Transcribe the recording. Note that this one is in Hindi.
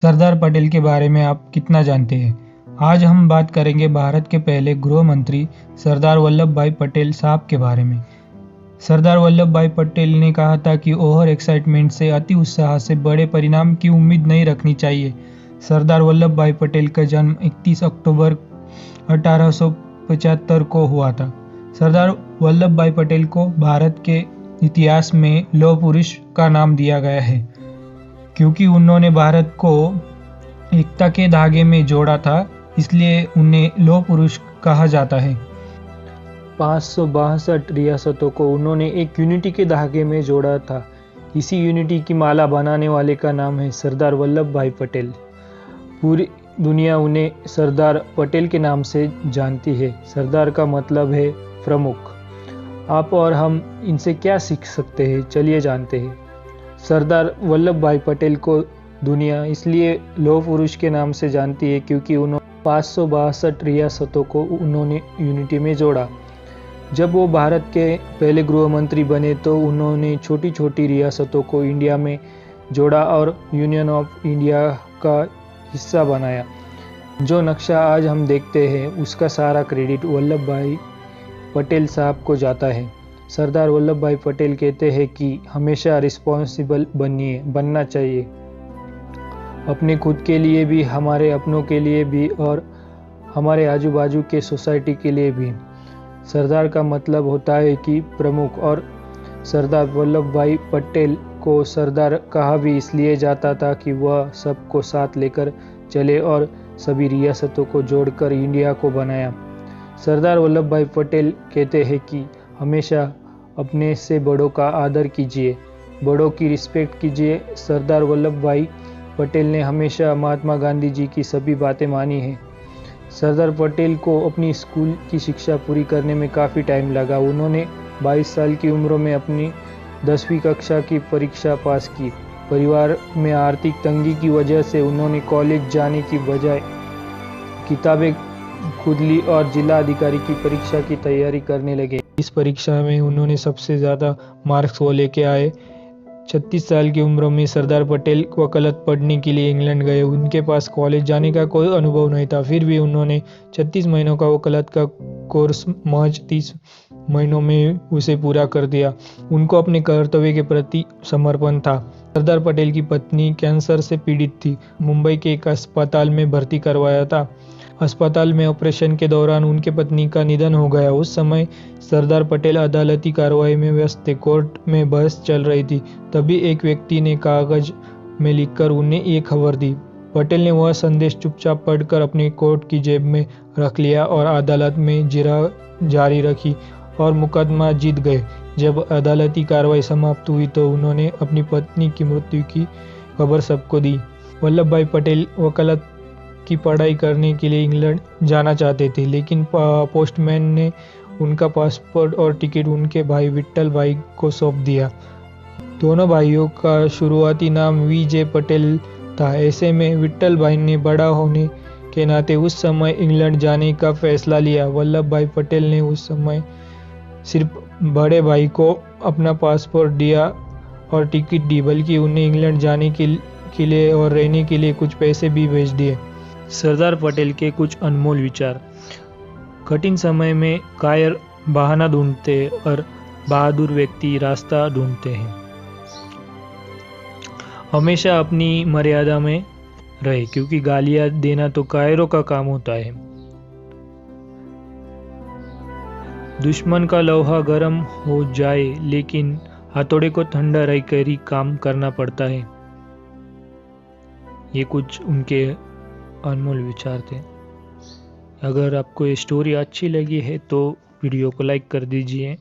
सरदार पटेल के बारे में आप कितना जानते हैं? आज हम बात करेंगे भारत के पहले गृह मंत्री सरदार वल्लभ भाई पटेल साहब के बारे में। सरदार वल्लभ भाई पटेल ने कहा था कि ओवर एक्साइटमेंट से, अति उत्साह से बड़े परिणाम की उम्मीद नहीं रखनी चाहिए। सरदार वल्लभ भाई पटेल का जन्म 31 अक्टूबर 1875 को हुआ था। सरदार वल्लभ भाई पटेल को भारत के इतिहास में लौह पुरुष का नाम दिया गया है, क्योंकि उन्होंने भारत को एकता के धागे में जोड़ा था, इसलिए उन्हें लौह पुरुष कहा जाता है। 562 रियासतों को उन्होंने एक यूनिटी के धागे में जोड़ा था। इसी यूनिटी की माला बनाने वाले का नाम है सरदार वल्लभ भाई पटेल। पूरी दुनिया उन्हें सरदार पटेल के नाम से जानती है। सरदार का मतलब है प्रमुख। आप और हम इनसे क्या सीख सकते हैं, चलिए जानते हैं। सरदार वल्लभ भाई पटेल को दुनिया इसलिए लौह पुरुष के नाम से जानती है क्योंकि उन्होंने 562 रियासतों को उन्होंने यूनिटी में जोड़ा। जब वो भारत के पहले गृह मंत्री बने तो उन्होंने छोटी छोटी रियासतों को इंडिया में जोड़ा और यूनियन ऑफ इंडिया का हिस्सा बनाया। जो नक्शा आज हम देखते हैं उसका सारा क्रेडिट वल्लभ भाई पटेल साहब को जाता है। सरदार वल्लभ भाई पटेल कहते हैं कि हमेशा रिस्पॉन्सिबल बनना चाहिए, अपने खुद के लिए भी, हमारे अपनों के लिए भी और हमारे आजू बाजू के सोसाइटी के लिए भी। सरदार का मतलब होता है कि प्रमुख, और सरदार वल्लभ भाई पटेल को सरदार कहा भी इसलिए जाता था कि वह सबको साथ लेकर चले और सभी रियासतों को जोड़कर इंडिया को बनाया। सरदार वल्लभ भाई पटेल कहते हैं कि हमेशा अपने से बड़ों का आदर कीजिए, बड़ों की रिस्पेक्ट कीजिए। सरदार वल्लभ भाई पटेल ने हमेशा महात्मा गांधी जी की सभी बातें मानी हैं। सरदार पटेल को अपनी स्कूल की शिक्षा पूरी करने में काफ़ी टाइम लगा। उन्होंने 22 साल की उम्र में अपनी 10वीं कक्षा की परीक्षा पास की। परिवार में आर्थिक तंगी की वजह से उन्होंने कॉलेज जाने की बजाय किताबें खुद ली और जिला अधिकारी की परीक्षा की तैयारी करने लगे। इस परीक्षा में उन्होंने सबसे ज़्यादा मार्क्स वो लेके आए। 36 साल की उम्र में सरदार पटेल वकालत पढ़ने के लिए इंग्लैंड गए। उनके पास कॉलेज जाने का कोई अनुभव नहीं था, फिर भी उन्होंने 36 महीनों का वकालत का कोर्स महज 30 महीनों में उसे पूरा कर दिया। उनको अपने कर्तव्य के प्रति समर्पण था। सरदार पटेल की पत्नी कैंसर से पीड़ित थी। मुंबई के एक अस्पताल में भर्ती करवाया था। अस्पताल में ऑपरेशन के दौरान उनके पत्नी का निधन हो गया। उस समय सरदार पटेल अदालती कार्रवाई में व्यस्त थे। कोर्ट में बहस चल रही थी। तभी एक व्यक्ति ने कागज में लिखकर उन्हें ये खबर दी। पटेल ने वह संदेश चुपचाप पढ़कर अपने कोट की जेब में रख लिया और अदालत में जिरह जारी रखी और मुकदमा जीत गए। जब अदालती कार्रवाई समाप्त हुई तो उन्होंने अपनी पत्नी की मृत्यु की खबर सबको दी। वल्लभ भाई पटेल वकालत की पढ़ाई करने के लिए इंग्लैंड जाना चाहते थे, लेकिन पोस्टमैन ने उनका पासपोर्ट और टिकट उनके भाई विट्ठल भाई को सौंप दिया। दोनों भाइयों का शुरुआती नाम वी.जे. पटेल था। ऐसे में विट्ठल भाई ने बड़ा होने के नाते उस समय इंग्लैंड जाने का फैसला लिया। वल्लभ भाई पटेल ने उस समय सिर्फ बड़े भाई को अपना पासपोर्ट दिया और टिकट दी, बल्कि उन्हें इंग्लैंड जाने के लिए और रहने के लिए कुछ पैसे भी भेज दिए। सरदार पटेल के कुछ अनमोल विचार। कठिन समय में कायर बहाना ढूंढते और बहादुर व्यक्ति रास्ता ढूंढते हैं। हमेशा अपनी मर्यादा में रहे, क्योंकि गालियां देना तो कायरों का काम होता है। दुश्मन का लोहा गर्म हो जाए, लेकिन हथौड़े को ठंडा रहकर ही काम करना पड़ता है। ये कुछ उनके अनमोल विचार थे। अगर आपको ये स्टोरी अच्छी लगी है तो वीडियो को लाइक कर दीजिए।